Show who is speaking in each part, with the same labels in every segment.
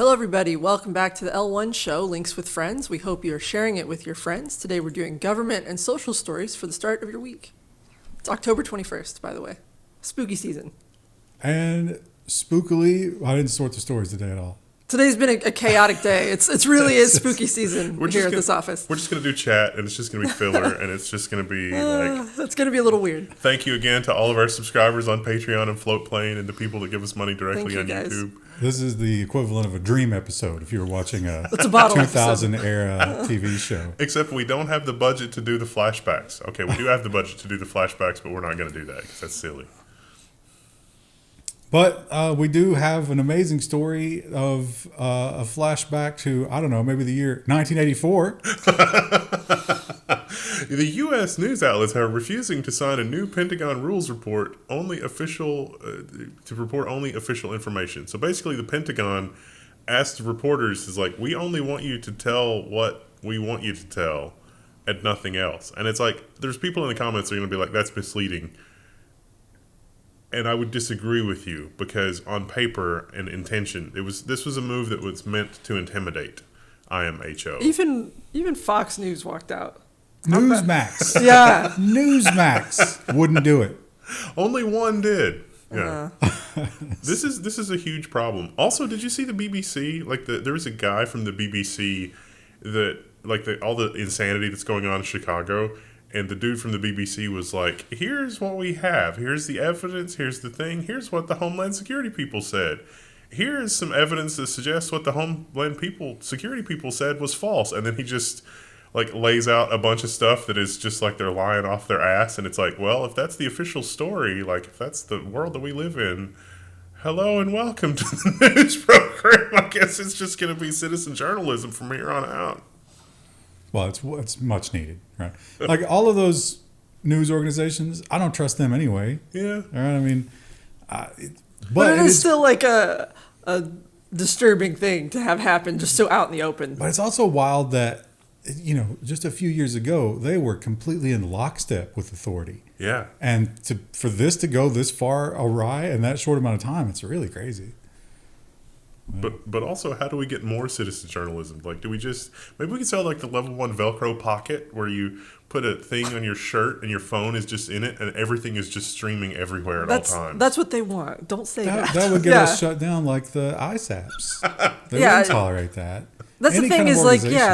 Speaker 1: Hello, everybody. Welcome back to the L1 show, Links with Friends. We hope you're sharing it with your friends. Today, we're doing government and social stories for the start of your week. It's October 21st, by the way. Spooky season.
Speaker 2: And spookily, I didn't sort the stories today at all.
Speaker 1: Today's been a chaotic day. It's really is spooky season here at this office.
Speaker 3: We're just going to do chat, and it's just going to be filler, and it's just going to be
Speaker 1: It's going to be a little weird.
Speaker 3: Thank you again to all of our subscribers on Patreon and Floatplane and the people that give us money directly on YouTube.
Speaker 2: This is the equivalent of a dream episode if you were watching a
Speaker 1: 2000
Speaker 2: era TV show.
Speaker 3: Except we don't have the budget to do the flashbacks. Okay, we do have the budget to do the flashbacks, but we're not going to do that because that's silly.
Speaker 2: But we do have an amazing story of a flashback to, I don't know, maybe the year 1984.
Speaker 3: The U.S. news outlets are refusing to sign a new Pentagon rules report, to report only official information. So basically, the Pentagon asked reporters, is like, we only want you to tell what we want you to tell and nothing else. And it's like, there's people in the comments that are going to be like, that's misleading. And I would disagree with you because on paper and intention, this was a move that was meant to intimidate IMHO.
Speaker 1: Even Fox News walked out.
Speaker 2: Newsmax.
Speaker 1: Yeah.
Speaker 2: Newsmax wouldn't do it.
Speaker 3: Only one did. Yeah. This is a huge problem. Also, did you see the BBC? Like there was a guy from the BBC that all the insanity that's going on in Chicago. And the dude from the BBC was like, here's what we have. Here's the evidence. Here's the thing. Here's what the Homeland Security people said. Here's some evidence that suggests what the Homeland Security people said was false. And then he just lays out a bunch of stuff that is just like they're lying off their ass. And it's like, well, if that's the official story, if that's the world that we live in, hello and welcome to the news program. I guess it's just going to be citizen journalism from here on out.
Speaker 2: Well, it's much needed, right? Like all of those news organizations, I don't trust them anyway.
Speaker 3: Yeah.
Speaker 2: All right. I mean,
Speaker 1: but it is still like a disturbing thing to have happen just so out in the open.
Speaker 2: But it's also wild that, just a few years ago, they were completely in lockstep with authority.
Speaker 3: Yeah.
Speaker 2: And for this to go this far awry in that short amount of time, it's really crazy.
Speaker 3: But also, how do we get more citizen journalism? Do we maybe we could sell the Level 1 Velcro pocket where you put a thing on your shirt and your phone is just in it and everything is just streaming everywhere at all times.
Speaker 1: That's what they want. Don't say that.
Speaker 2: That would get us shut down like the ISAPs. They wouldn't tolerate that.
Speaker 1: That's the thing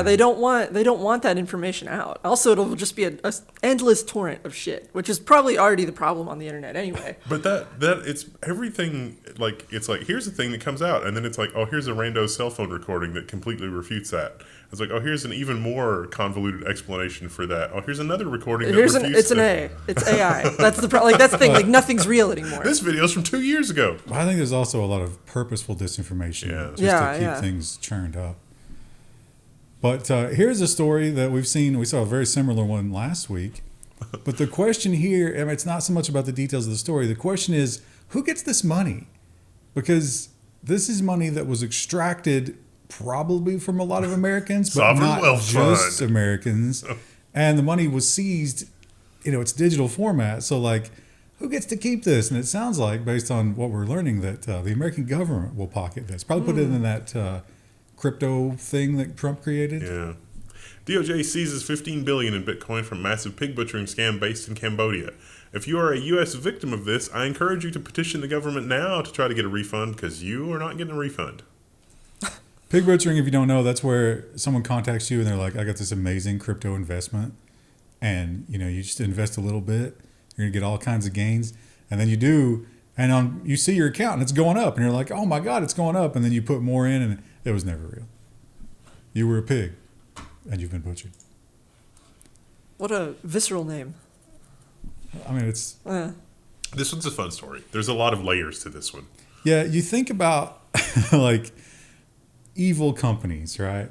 Speaker 1: they don't want that information out. Also, it'll just be an endless torrent of shit, which is probably already the problem on the internet anyway.
Speaker 3: But that it's everything. Here's the thing that comes out, and then it's like, oh, here's a rando cell phone recording that completely refutes that. It's like, oh, here's an even more convoluted explanation for that. Oh, here's another recording. It's
Speaker 1: AI. That's the that's the thing. Nothing's real anymore.
Speaker 3: This video's from 2 years ago.
Speaker 2: I think there's also a lot of purposeful disinformation to keep things churned up. But here's a story that we've seen. We saw a very similar one last week. But the question here, it's not so much about the details of the story. The question is, who gets this money? Because this is money that was extracted probably from a lot of Americans, but not just Americans. And the money was seized, its digital format. So, who gets to keep this? And it sounds like, based on what we're learning, that the American government will pocket this. Probably put it in that crypto thing that Trump created.
Speaker 3: Yeah. DOJ seizes $15 billion in Bitcoin from massive pig butchering scam based in Cambodia. If you are a U.S. victim of this, I encourage you to petition the government now to try to get a refund because you are not getting a refund.
Speaker 2: Pig butchering, if you don't know, that's where someone contacts you and they're like, I got this amazing crypto investment. And, you just invest a little bit. You're going to get all kinds of gains. And then you do. And you see your account and it's going up. And you're like, oh, my God, it's going up. And then you put more in and it was never real. You were a pig, and you've been butchered.
Speaker 1: What a visceral name.
Speaker 2: I mean, it's...
Speaker 3: This one's a fun story. There's a lot of layers to this one.
Speaker 2: Yeah, you think about, evil companies, right?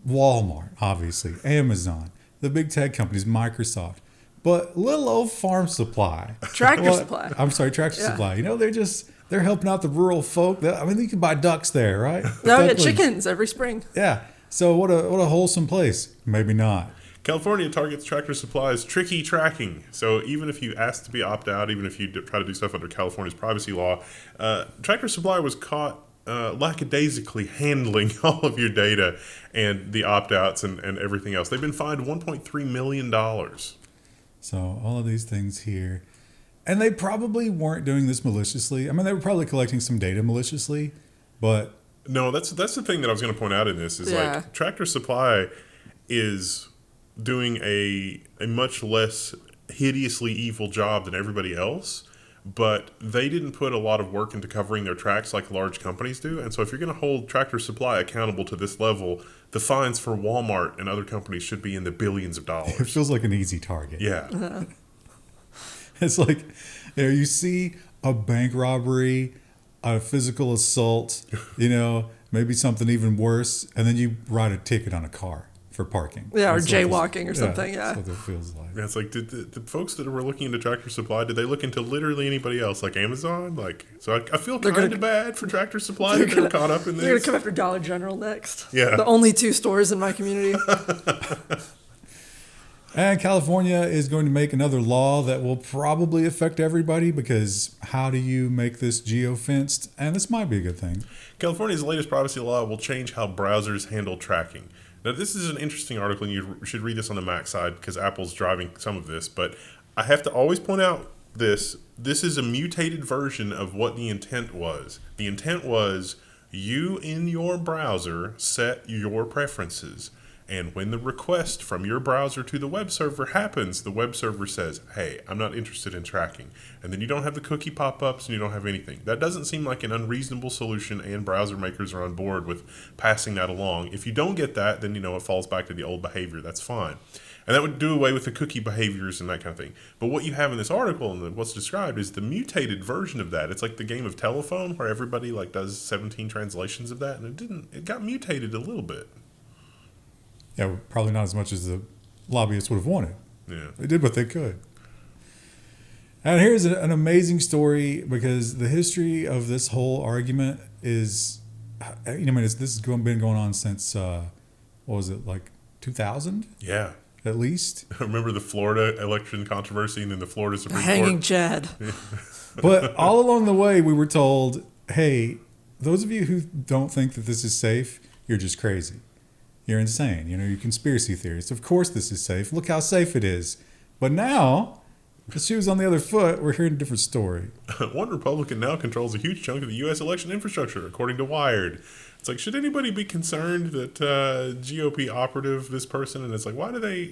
Speaker 2: Walmart, obviously. Amazon. The big tech companies, Microsoft. But little old farm supply.
Speaker 1: Tractor supply.
Speaker 2: I'm sorry, tractor supply. They're helping out the rural folk. You can buy ducks there, right?
Speaker 1: No, get chickens every spring.
Speaker 2: Yeah. So what a wholesome place. Maybe not.
Speaker 3: California targets Tractor Supply's tricky tracking. So even if you ask to be opt-out, even if you try to do stuff under California's privacy law, Tractor Supply was caught lackadaisically handling all of your data and the opt-outs and everything else. They've been fined $1.3 million.
Speaker 2: So all of these things here. And they probably weren't doing this maliciously. I mean, they were probably collecting some data maliciously, but...
Speaker 3: No, that's the thing that I was going to point out in this is like Tractor Supply is doing a much less hideously evil job than everybody else, but they didn't put a lot of work into covering their tracks like large companies do. And so if you're going to hold Tractor Supply accountable to this level, the fines for Walmart and other companies should be in the billions of dollars.
Speaker 2: It feels like an easy target.
Speaker 3: Yeah.
Speaker 2: It's like, you see a bank robbery, a physical assault, maybe something even worse, and then you write a ticket on a car for parking.
Speaker 1: Yeah, or jaywalking or something,
Speaker 2: That's what it feels like.
Speaker 3: Yeah, it's like, did the folks that were looking into Tractor Supply, did they look into literally anybody else, like Amazon? So I feel kind of bad for Tractor Supply that they're caught up in this.
Speaker 1: They're going to come after Dollar General next.
Speaker 3: Yeah.
Speaker 1: The only 2 stores in my community.
Speaker 2: And California is going to make another law that will probably affect everybody, because how do you make this geo-fenced? And this might be a good thing.
Speaker 3: California's latest privacy law will change how browsers handle tracking. Now, this is an interesting article, and you should read this on the Mac side because Apple's driving some of this. But I have to always point out this. This is a mutated version of what the intent was. The intent was you in your browser set your preferences. And when the request from your browser to the web server happens, the web server says, hey, I'm not interested in tracking. And then you don't have the cookie pop-ups and you don't have anything. That doesn't seem like an unreasonable solution, and browser makers are on board with passing that along. If you don't get that, then it falls back to the old behavior. That's fine. And that would do away with the cookie behaviors and that kind of thing. But what you have in this article and what's described is the mutated version of that. It's like the game of telephone where everybody does 17 translations of that, and it got mutated a little bit.
Speaker 2: Yeah, probably not as much as the lobbyists would have wanted.
Speaker 3: Yeah.
Speaker 2: They did what they could. And here's an amazing story, because the history of this whole argument is, this has been going on since, 2000?
Speaker 3: Yeah.
Speaker 2: At least.
Speaker 3: Remember the Florida election controversy and then the Florida Supreme Court?
Speaker 1: Hanging Chad.
Speaker 2: But all along the way, we were told, hey, those of you who don't think that this is safe, you're just crazy. You're insane. You're conspiracy theorists. Of course this is safe. Look how safe it is. But now, the shoe's on the other foot. We're hearing a different story.
Speaker 3: One Republican now controls a huge chunk of the U.S. election infrastructure, according to Wired. It's like, should anybody be concerned that GOP operative, this person, and it's like, why do they,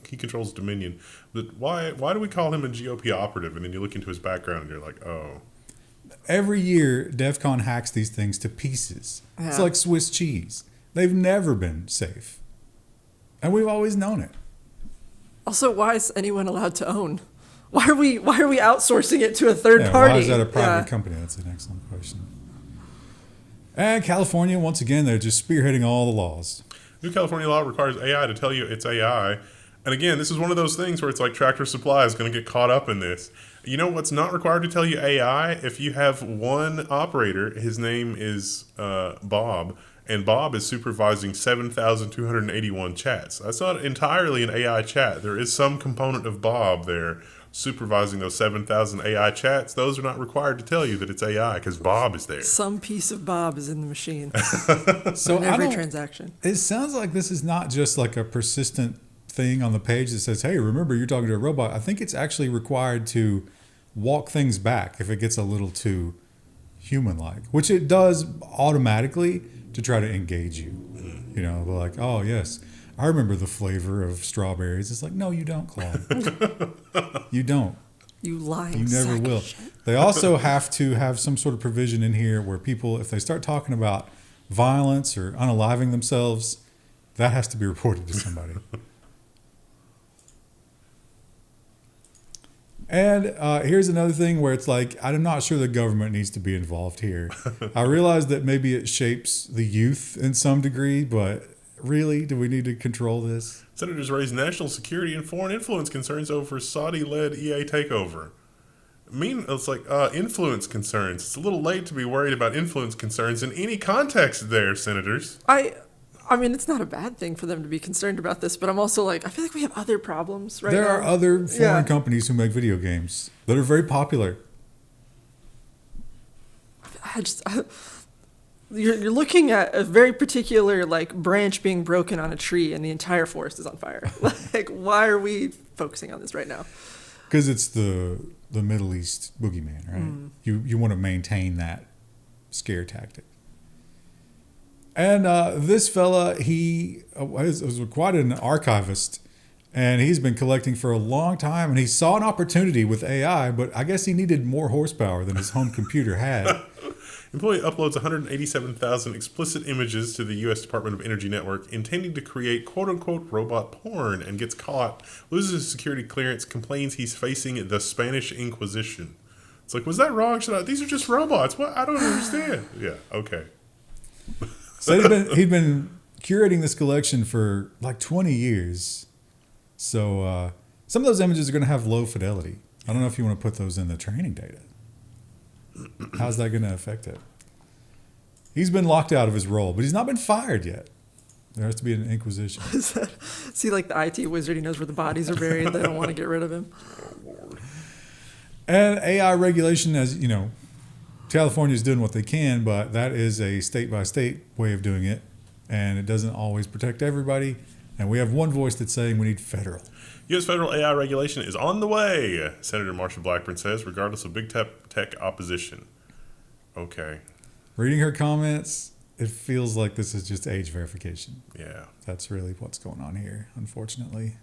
Speaker 3: he controls Dominion, but why do we call him a GOP operative? And then you look into his background and you're like, oh.
Speaker 2: Every year, DEF CON hacks these things to pieces.
Speaker 1: Yeah.
Speaker 2: It's like Swiss cheese. They've never been safe. And we've always known it.
Speaker 1: Also, why is anyone allowed to own? Why are we outsourcing it to a third party?
Speaker 2: Why is that a private company? That's an excellent question. And California, once again, they're just spearheading all the laws.
Speaker 3: New California law requires AI to tell you it's AI. And again, this is one of those things where it's like Tractor Supply is going to get caught up in this. You know what's not required to tell you AI? If you have one operator, his name is Bob, and Bob is supervising 7,281 chats. That's not entirely an AI chat. There is some component of Bob there supervising those 7,000 AI chats. Those are not required to tell you that it's AI because Bob is there.
Speaker 1: Some piece of Bob is in the machine.
Speaker 2: So
Speaker 1: in every transaction.
Speaker 2: It sounds like this is not just like a persistent thing on the page that says, hey, remember, you're talking to a robot. I think it's actually required to walk things back if it gets a little too human-like, which it does automatically to try to engage you. Like, oh, yes, I remember the flavor of strawberries. It's like, no, you don't, Claude. You don't.
Speaker 1: You lying.
Speaker 2: You never will. They also have to have some sort of provision in here where people, if they start talking about violence or unaliving themselves, that has to be reported to somebody. And here's another thing where it's like, I'm not sure the government needs to be involved here. I realize that maybe it shapes the youth in some degree, but really, do we need to control this?
Speaker 3: Senators raised national security and foreign influence concerns over Saudi-led EA takeover. It's like influence concerns. It's a little late to be worried about influence concerns in any context there, senators.
Speaker 1: I mean, it's not a bad thing for them to be concerned about this, but I'm also like, I feel like we have other problems right now.
Speaker 2: There are other foreign companies who make video games that are very popular.
Speaker 1: You're looking at a very particular like branch being broken on a tree and the entire forest is on fire. Like, why are we focusing on this right now?
Speaker 2: Because it's the Middle East boogeyman, right? You want to maintain that scare tactic. And this fella, he was quite an archivist, and he's been collecting for a long time, and he saw an opportunity with AI, but I guess he needed more horsepower than his home computer had.
Speaker 3: Employee uploads 187,000 explicit images to the U.S. Department of Energy network, intending to create quote-unquote robot porn, and gets caught, loses his security clearance, complains he's facing the Spanish Inquisition. It's like, was that wrong? These are just robots. What? I don't understand. Yeah, okay.
Speaker 2: So he'd been curating this collection for like 20 years. So some of those images are going to have low fidelity. I don't know if you want to put those in the training data. How's that going to affect it? He's been locked out of his role, but he's not been fired yet. There has to be an inquisition.
Speaker 1: See, like the IT wizard, he knows where the bodies are buried. They don't want to get rid of him.
Speaker 3: Oh, Lord.
Speaker 2: And AI regulation, as you know, California's doing what they can, but that is a state-by-state way of doing it, and it doesn't always protect everybody. And we have one voice that's saying we need federal.
Speaker 3: U.S. federal AI regulation is on the way, Senator Marsha Blackburn says, regardless of big tech opposition. Okay.
Speaker 2: Reading her comments, it feels like this is just age verification.
Speaker 3: Yeah.
Speaker 2: That's really what's going on here, unfortunately.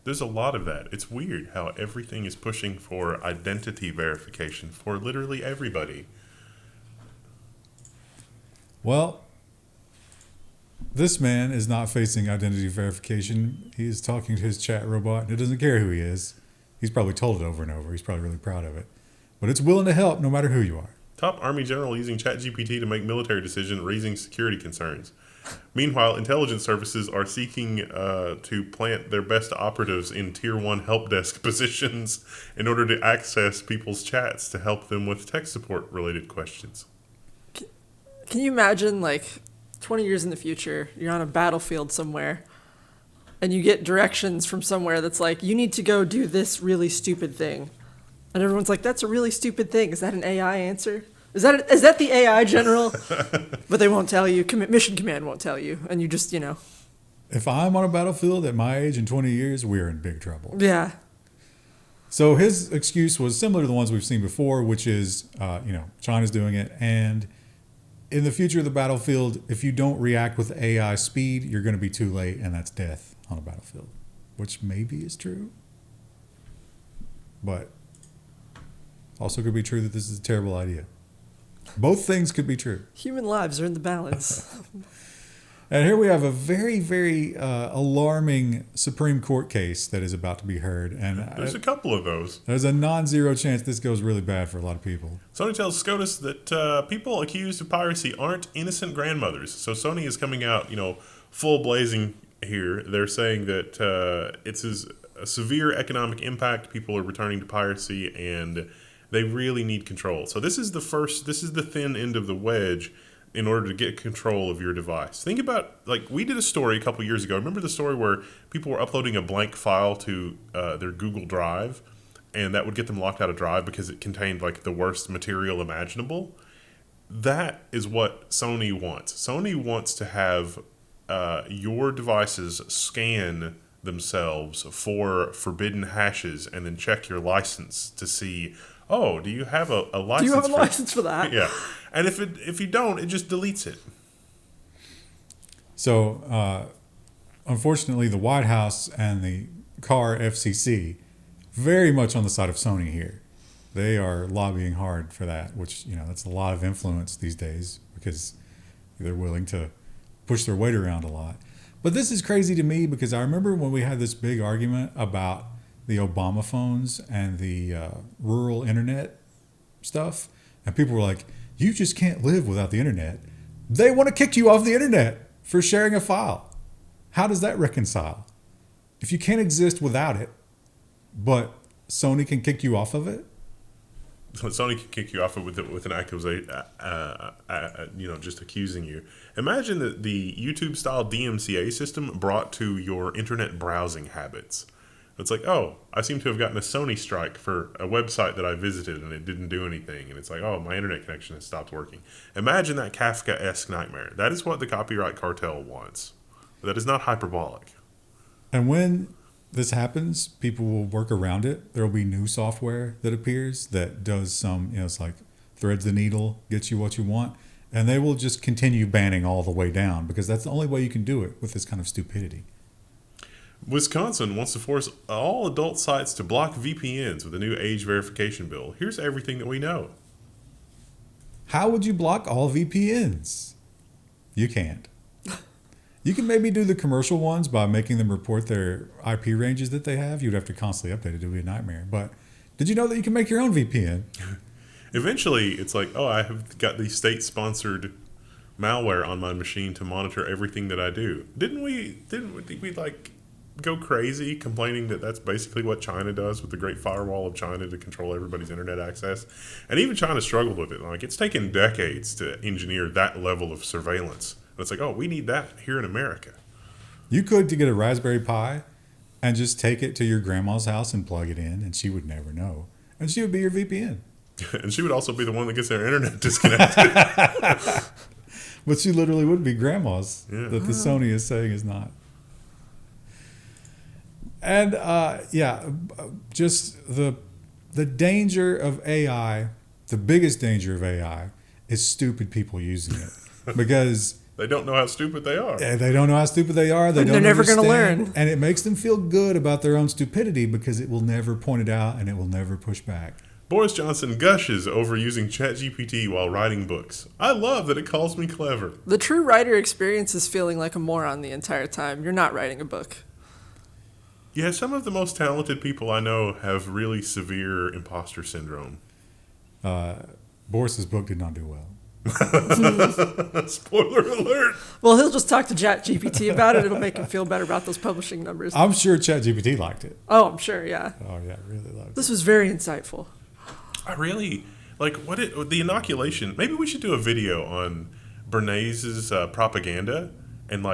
Speaker 3: There's a lot of that. It's weird how everything is pushing for identity verification for literally everybody.
Speaker 2: Well, this man is not facing identity verification. He's talking to his chat robot, and it doesn't care who he is. He's probably told it over and over. He's probably really proud of it. But it's willing to help no matter who you are.
Speaker 3: Top Army general using ChatGPT to make military decision, raising security concerns. Meanwhile, intelligence services are seeking to plant their best operatives in Tier 1 help desk positions in order to access people's chats to help them with tech support related questions.
Speaker 1: Can you imagine, like, 20 years in the future, you're on a battlefield somewhere, and you get directions from somewhere that's like, you need to go do this really stupid thing. And everyone's like, that's a really stupid thing. Is that an AI answer? Is that the AI general? But they won't tell you. Mission Command won't tell you. And you just, you know.
Speaker 2: If I'm on a battlefield at my age in 20 years, we're in big trouble.
Speaker 1: Yeah.
Speaker 2: So his excuse was similar to the ones we've seen before, which is, China's doing it. And in the future of the battlefield, if you don't react with AI speed, you're going to be too late, and that's death on a battlefield, which maybe is true. But also could be true that this is a terrible idea. Both things could be true.
Speaker 1: Human lives are in the balance.
Speaker 2: And here we have a very, very alarming Supreme Court case that is about to be heard. And
Speaker 3: There's a couple of those.
Speaker 2: There's a non-zero chance this goes really bad for a lot of people.
Speaker 3: Sony tells SCOTUS that people accused of piracy aren't innocent grandmothers. So Sony is coming out, full blazing here. They're saying that it's a severe economic impact. People are returning to piracy, and they really need control. So this is the thin end of the wedge in order to get control of your device. Think about, we did a story a couple years ago. Remember the story where people were uploading a blank file to their Google Drive, and that would get them locked out of Drive because it contained, the worst material imaginable? That is what Sony wants. Sony wants to have your devices scan themselves for forbidden hashes and then check your license to see, oh, do you have a license?
Speaker 1: Do you have a license for that?
Speaker 3: Yeah. And if you don't, it just deletes it.
Speaker 2: So, unfortunately, the White House and the car FCC very much on the side of Sony here. They are lobbying hard for that, which, that's a lot of influence these days because they're willing to push their weight around a lot. But this is crazy to me because I remember when we had this big argument about the Obama phones and the rural internet stuff, and people were like, you just can't live without the internet. They want to kick you off the internet for sharing a file. How does that reconcile? If you can't exist without it, but Sony can kick you off of it?
Speaker 3: So Sony can kick you off with an accusation, just accusing you. Imagine the YouTube-style DMCA system brought to your internet browsing habits. It's like, oh, I seem to have gotten a Sony strike for a website that I visited and it didn't do anything. And it's like, oh, my internet connection has stopped working. Imagine that Kafka-esque nightmare. That is what the copyright cartel wants. That is not hyperbolic.
Speaker 2: And when this happens, people will work around it. There will be new software that appears that does some, it's like threads the needle, gets you what you want. And they will just continue banning all the way down because that's the only way you can do it with this kind of stupidity.
Speaker 3: Wisconsin wants to force all adult sites to block VPNs with a new age verification bill. Here's everything that we know.
Speaker 2: How would you block all VPNs? You can't. You can maybe do the commercial ones by making them report their IP ranges that they have. You'd have to constantly update it. It would be a nightmare. But did you know that you can make your own VPN?
Speaker 3: Eventually, it's like, oh, I have got the state-sponsored malware on my machine to monitor everything that I do. Didn't we like go crazy complaining that that's basically what China does with the Great Firewall of China to control everybody's internet access? And even China struggled with it. Like, it's taken decades to engineer that level of surveillance. And it's like, oh, we need that here in America.
Speaker 2: You could to get a Raspberry Pi and just take it to your grandma's house and plug it in, and she would never know. And she would be your VPN.
Speaker 3: And she would also be the one that gets their internet disconnected.
Speaker 2: But she literally would be grandma's that the Sony is saying is not. And just the danger of AI, the biggest danger of AI is stupid people using it because
Speaker 3: they don't know how stupid they are.
Speaker 2: They don't know how stupid they are.
Speaker 1: They're never going to learn.
Speaker 2: And it makes them feel good about their own stupidity because it will never point it out and it will never push back.
Speaker 3: Boris Johnson gushes over using ChatGPT while writing books. I love that it calls me clever.
Speaker 1: The true writer experience is feeling like a moron the entire time. You're not writing a book.
Speaker 3: Yeah, some of the most talented people I know have really severe imposter syndrome.
Speaker 2: Boris's book did not do well.
Speaker 3: Spoiler alert.
Speaker 1: Well, he'll just talk to ChatGPT about it. It'll make him feel better about those publishing numbers.
Speaker 2: I'm sure ChatGPT liked it.
Speaker 1: Oh, I'm sure, yeah.
Speaker 2: Oh, yeah, really loved it.
Speaker 1: This was very insightful.
Speaker 3: I really, the inoculation, maybe we should do a video on Bernays' propaganda and,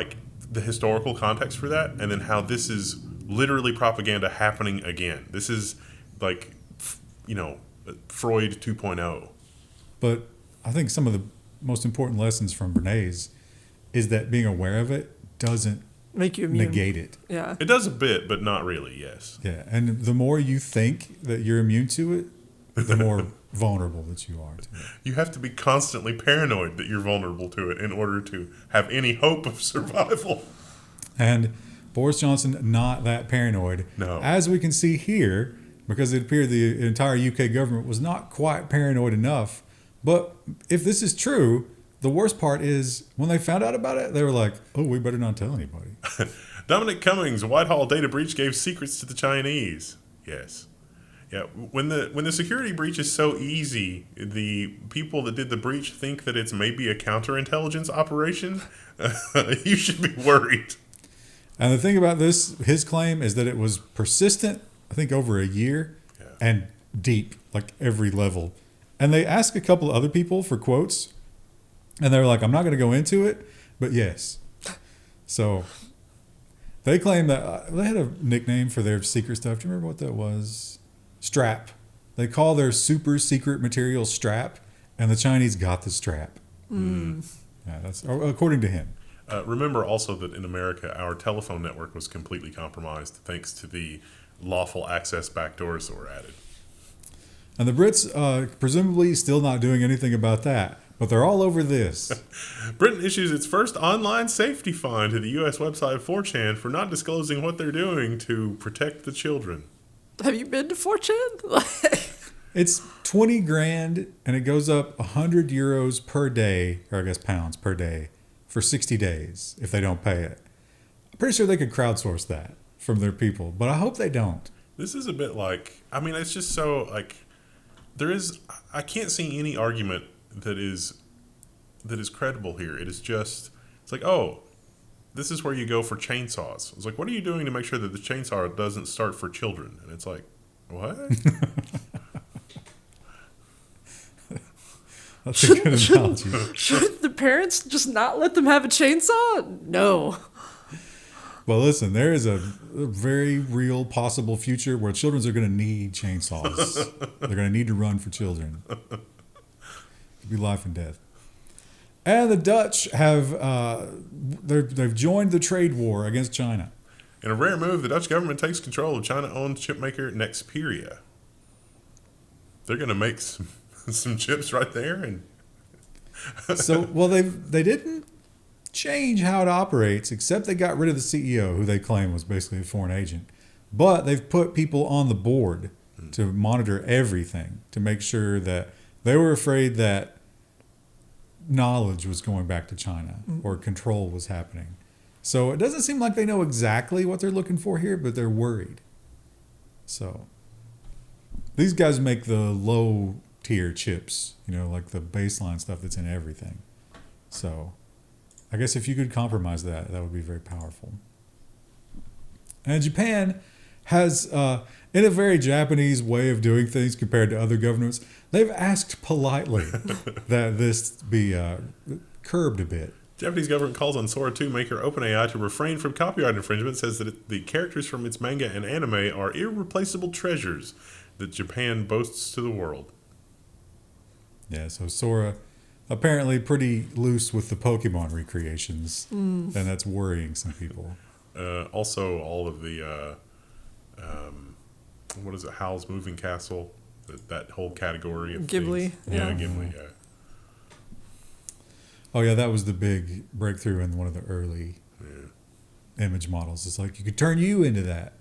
Speaker 3: the historical context for that, and then how this is literally propaganda happening again. This is, Freud 2.0.
Speaker 2: But I think some of the most important lessons from Bernays is that being aware of it doesn't
Speaker 1: make you immune.
Speaker 2: Negate it.
Speaker 1: Yeah.
Speaker 3: It does a bit, but not really, yes.
Speaker 2: Yeah, and the more you think that you're immune to it, the more vulnerable that you are to it.
Speaker 3: You have to be constantly paranoid that you're vulnerable to it in order to have any hope of survival.
Speaker 2: And Boris Johnson, not that paranoid.
Speaker 3: No.
Speaker 2: As we can see here, because it appeared the entire UK government was not quite paranoid enough. But if this is true, the worst part is when they found out about it, they were like, oh, we better not tell anybody.
Speaker 3: Dominic Cummings, Whitehall data breach gave secrets to the Chinese. Yes. Yeah, when the security breach is so easy, the people that did the breach think that it's maybe a counterintelligence operation. You should be worried.
Speaker 2: And the thing about this, his claim is that it was persistent, I think over a year, and deep, like every level. And they asked a couple of other people for quotes, and they were like, I'm not going to go into it, but yes. So they claim that they had a nickname for their secret stuff. Do you remember what that was? Strap. They call their super secret material strap, and the Chinese got the strap.
Speaker 1: Mm.
Speaker 2: Yeah, that's according to him.
Speaker 3: Remember also that in America, our telephone network was completely compromised thanks to the lawful access backdoors that were added.
Speaker 2: And the Brits presumably still not doing anything about that, but they're all over this.
Speaker 3: Britain issues its first online safety fine to the U.S. website 4chan for not disclosing what they're doing to protect the children.
Speaker 1: Have you been to 4chan?
Speaker 2: It's 20 grand, and it goes up 100 euros per day, or I guess pounds per day, for 60 days if they don't pay it. I'm pretty sure they could crowdsource that from their people, but I hope they don't.
Speaker 3: This is a bit it's just so, I can't see any argument that is credible here. It is just, it's like, oh, this is where you go for chainsaws. It's like, what are you doing to make sure that the chainsaw doesn't start for children? And it's like, what?
Speaker 2: That's a good analogy.
Speaker 1: Should the parents just not let them have a chainsaw? No.
Speaker 2: Well, listen, there is a a very real possible future where children are going to need chainsaws. They're going to need to run for children. It'd be life and death. And the Dutch have they've joined the trade war against China.
Speaker 3: In a rare move, the Dutch government takes control of China-owned chipmaker Nexperia. They're going to make some chips right there, and
Speaker 2: they didn't change how it operates, except they got rid of the CEO, who they claim was basically a foreign agent. But they've put people on the board to monitor everything, to make sure that they were afraid that knowledge was going back to China or control was happening. So it doesn't seem like they know exactly what they're looking for here, but they're worried. So these guys make the low tier chips, like the baseline stuff that's in everything. So I guess if you could compromise that would be very powerful. And Japan has, in a very Japanese way of doing things compared to other governments, they've asked politely that this be curbed a bit.
Speaker 3: Japanese government calls on Sora 2 maker OpenAI to refrain from copyright infringement, says that the characters from its manga and anime are irreplaceable treasures that Japan boasts to the world.
Speaker 2: Yeah, so Sora apparently pretty loose with the Pokemon recreations, and that's worrying some people.
Speaker 3: Also, all of the, what is it, Howl's Moving Castle, that whole category of
Speaker 1: Ghibli.
Speaker 3: things. Yeah, Ghibli, yeah.
Speaker 2: Oh, yeah, that was the big breakthrough in one of the early image models. It's like you could turn you into that.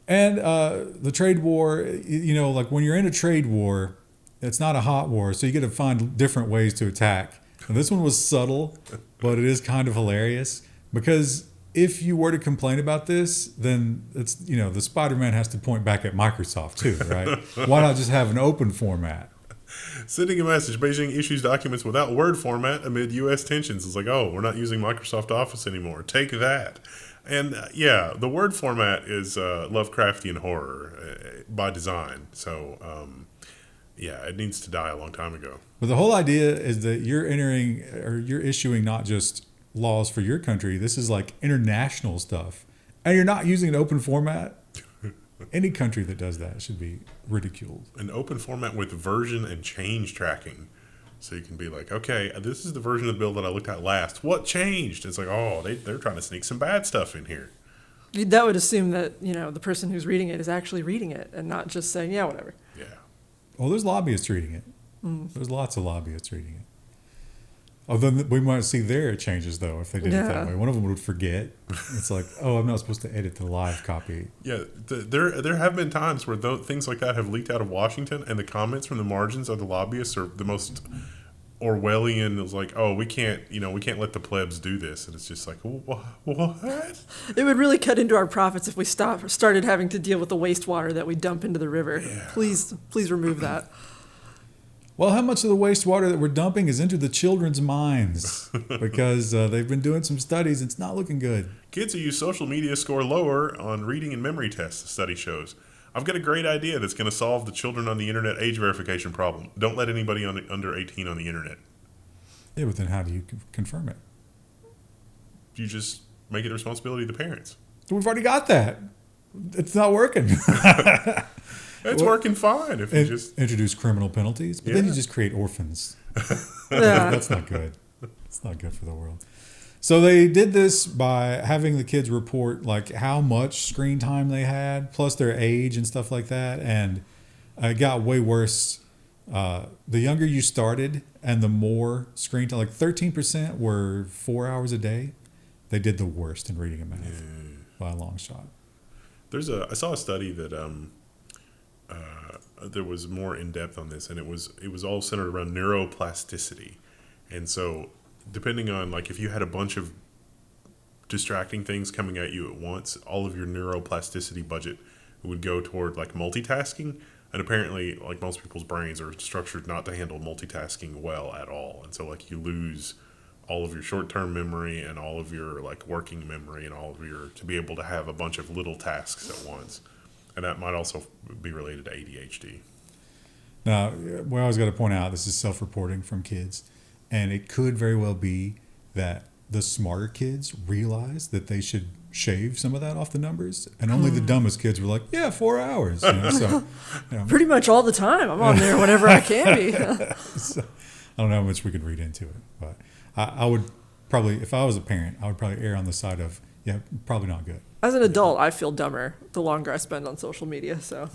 Speaker 2: And the trade war, like when you're in a trade war, it's not a hot war, so you got to find different ways to attack. And this one was subtle, but it is kind of hilarious because if you were to complain about this, then it's, the Spider-Man has to point back at Microsoft too, right? Why not just have an open format?
Speaker 3: Sending a message, Beijing issues documents without Word format amid U.S. tensions. It's like, oh, we're not using Microsoft Office anymore. Take that. And the Word format is Lovecraftian horror by design. So, it needs to die a long time ago.
Speaker 2: But the whole idea is that you're issuing not just laws for your country. This is like international stuff. And you're not using an open format. Any country that does that should be ridiculed.
Speaker 3: An open format with version and change tracking. So you can be like, okay, this is the version of the bill that I looked at last. What changed? It's like, oh, they're trying to sneak some bad stuff in here.
Speaker 1: That would assume that, the person who's reading it is actually reading it and not just saying, yeah, whatever.
Speaker 3: Yeah.
Speaker 2: Well, there's lobbyists reading it. There's lots of lobbyists reading it. Although we might see their changes, though, if they did it that way. One of them would forget. It's like, oh, I'm not supposed to edit the live copy.
Speaker 3: Yeah, there have been times where things like that have leaked out of Washington, and the comments from the margins of the lobbyists are the most Orwellian. It was like, oh, we can't let the plebs do this. And it's just like, what?
Speaker 1: It would really cut into our profits if we started having to deal with the wastewater that we dump into the river.
Speaker 3: Yeah.
Speaker 1: Please remove that.
Speaker 2: Well, how much of the wastewater that we're dumping is into the children's minds? Because they've been doing some studies. It's not looking good.
Speaker 3: Kids who use social media score lower on reading and memory tests, the study shows. I've got a great idea that's going to solve the children on the internet age verification problem. Don't let anybody under 18 on the internet.
Speaker 2: Yeah, but then how do you confirm it?
Speaker 3: You just make it the responsibility of the parents.
Speaker 2: We've already got that. It's not working.
Speaker 3: It's working fine if you just
Speaker 2: introduce criminal penalties, but then you just create orphans.
Speaker 1: Yeah.
Speaker 2: That's not good. It's not good for the world. So they did this by having the kids report like how much screen time they had, plus their age and stuff like that, and it got way worse. The younger you started, and the more screen time, like 13% were 4 hours a day. They did the worst in reading and math by a long shot.
Speaker 3: I saw a study that there was more in depth on this, and it was all centered around neuroplasticity. And so depending on, like, if you had a bunch of distracting things coming at you at once, all of your neuroplasticity budget would go toward like multitasking. And apparently, like, most people's brains are structured not to handle multitasking well at all. And so, like, you lose all of your short-term memory and all of your, like, working memory and all of your, to be able to have a bunch of little tasks at once. And that might also be related to ADHD.
Speaker 2: Now, we always got to point out this is self-reporting from kids. And it could very well be that the smarter kids realize that they should shave some of that off the numbers, and only the dumbest kids were like, "Yeah, 4 hours."
Speaker 1: Pretty much all the time. I'm on there whenever I can be.
Speaker 2: So, I don't know how much we could read into it, but I would probably, if I was a parent, I would probably err on the side of probably not good.
Speaker 1: As an adult, I feel dumber the longer I spend on social media. So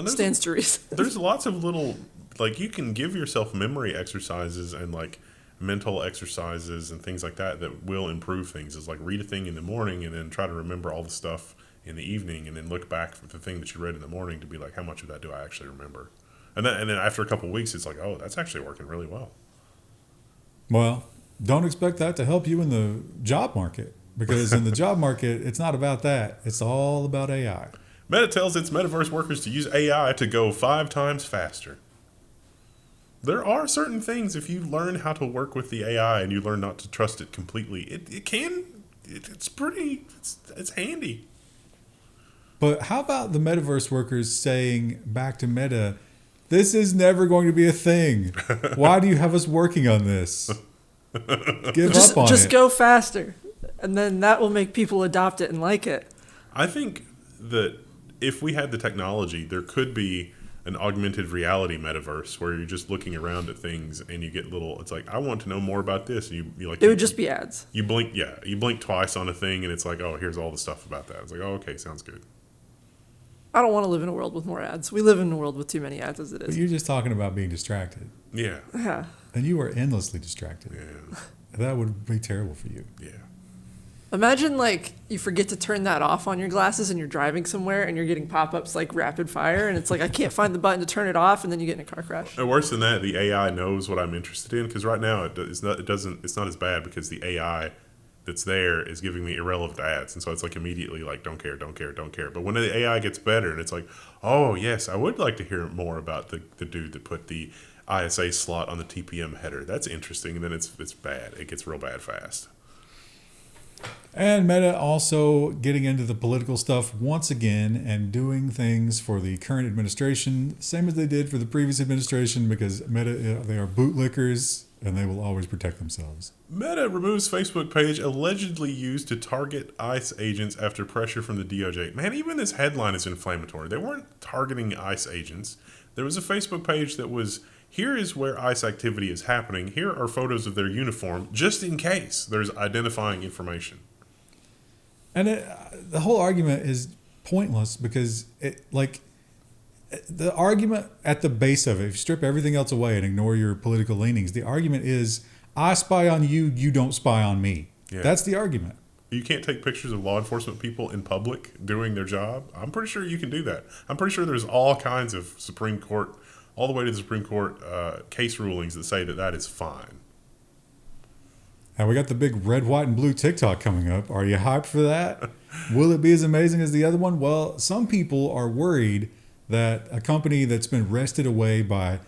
Speaker 1: stands to reason.
Speaker 3: There's lots of little, like, you can give yourself memory exercises and like mental exercises and things like that will improve things. It's like read a thing in the morning and then try to remember all the stuff in the evening, and then look back for the thing that you read in the morning to be like, how much of that do I actually remember? And then after a couple of weeks, it's like, oh, that's actually working really well.
Speaker 2: Well, don't expect that to help you in the job market, because in the job market, it's not about that. It's all about AI.
Speaker 3: Meta tells its metaverse workers to use AI to go 5 times faster. There are certain things, if you learn how to work with the AI and you learn not to trust it completely, it's handy.
Speaker 2: But how about the metaverse workers saying back to Meta, this is never going to be a thing. Why do you have us working on this? Give up on it.
Speaker 1: Just go faster. And then that will make people adopt it and like it.
Speaker 3: I think that if we had the technology, there could be an augmented reality metaverse where you're just looking around at things and you get little, it's like, I want to know more about this. And you like,
Speaker 1: it would just be ads.
Speaker 3: You blink twice on a thing and it's like, oh, here's all the stuff about that. It's like, oh, okay, sounds good.
Speaker 1: I don't want to live in a world with more ads. We live in a world with too many ads as it is.
Speaker 2: But you're just talking about being distracted.
Speaker 3: Yeah.
Speaker 1: Yeah.
Speaker 2: And you are endlessly distracted.
Speaker 3: Yeah.
Speaker 2: That would be terrible for you.
Speaker 3: Yeah.
Speaker 1: Imagine, like, you forget to turn that off on your glasses and you're driving somewhere and you're getting pop-ups like rapid fire and it's like, I can't find the button to turn it off, and then you get in a car crash.
Speaker 3: And worse than that, the AI knows what I'm interested in, because right now it's not as bad because the AI that's there is giving me irrelevant ads, and so it's like immediately like, don't care. But when the AI gets better and it's like, oh yes, I would like to hear more about the dude that put the ISA slot on the TPM header. That's interesting, and then it's bad. It gets real bad fast.
Speaker 2: And Meta also getting into the political stuff once again and doing things for the current administration, same as they did for the previous administration, because Meta, they are bootlickers and they will always protect themselves.
Speaker 3: Meta removes Facebook page allegedly used to target ICE agents after pressure from the DOJ. Man, even this headline is inflammatory. They weren't targeting ICE agents. There was a Facebook page that was, here is where ICE activity is happening. Here are photos of their uniform, just in case there's identifying information.
Speaker 2: And the whole argument is pointless, because the argument at the base of it, if you strip everything else away and ignore your political leanings, the argument is, I spy on you, you don't spy on me. Yeah. That's the argument.
Speaker 3: You can't take pictures of law enforcement people in public doing their job. I'm pretty sure you can do that. I'm pretty sure there's all kinds of Supreme Court, all the way to the Supreme Court case rulings that say that is fine.
Speaker 2: And we got the big red, white, and blue TikTok coming up. Are you hyped for that? Will it be as amazing as the other one? Well, some people are worried that a company that's been wrested away by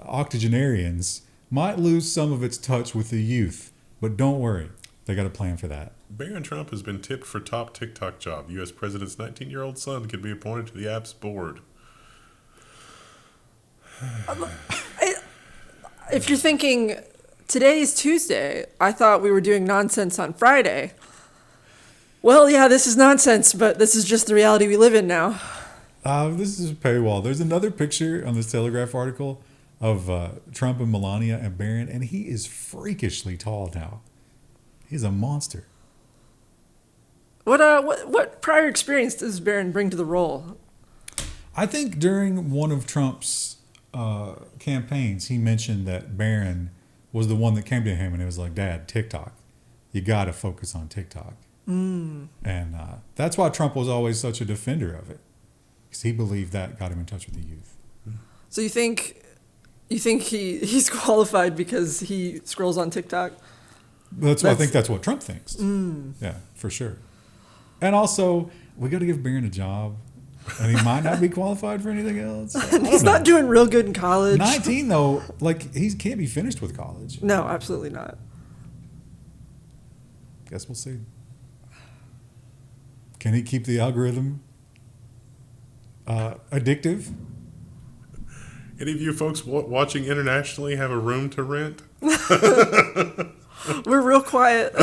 Speaker 2: octogenarians might lose some of its touch with the youth. But don't worry. They got a plan for that.
Speaker 3: Barron Trump has been tipped for top TikTok job. U.S. President's 19-year-old son could be appointed to the app's board.
Speaker 1: If you're thinking, today is Tuesday, I thought we were doing nonsense on Friday. Well, yeah, this is nonsense, but this is just the reality we live in now.
Speaker 2: This is a paywall. There's another picture on this Telegraph article of Trump and Melania and Barron, and he is freakishly tall now. He's a monster.
Speaker 1: What prior experience does Barron bring to the role?
Speaker 2: I think during one of Trump's campaigns, he mentioned that Barron was the one that came to him and it was like, Dad, TikTok. You got to focus on TikTok. And that's why Trump was always such a defender of it, because he believed that got him in touch with the youth.
Speaker 1: So you think he's qualified because he scrolls on TikTok?
Speaker 2: I think that's what Trump thinks. Yeah, for sure. And also, we got to give Barron a job. And he might not be qualified for anything else.
Speaker 1: He's not doing real good in college.
Speaker 2: 19, though, he can't be finished with college.
Speaker 1: No, absolutely not.
Speaker 2: Guess we'll see. Can he keep the algorithm addictive?
Speaker 3: Any of you folks watching internationally have a room to rent?
Speaker 1: We're real quiet.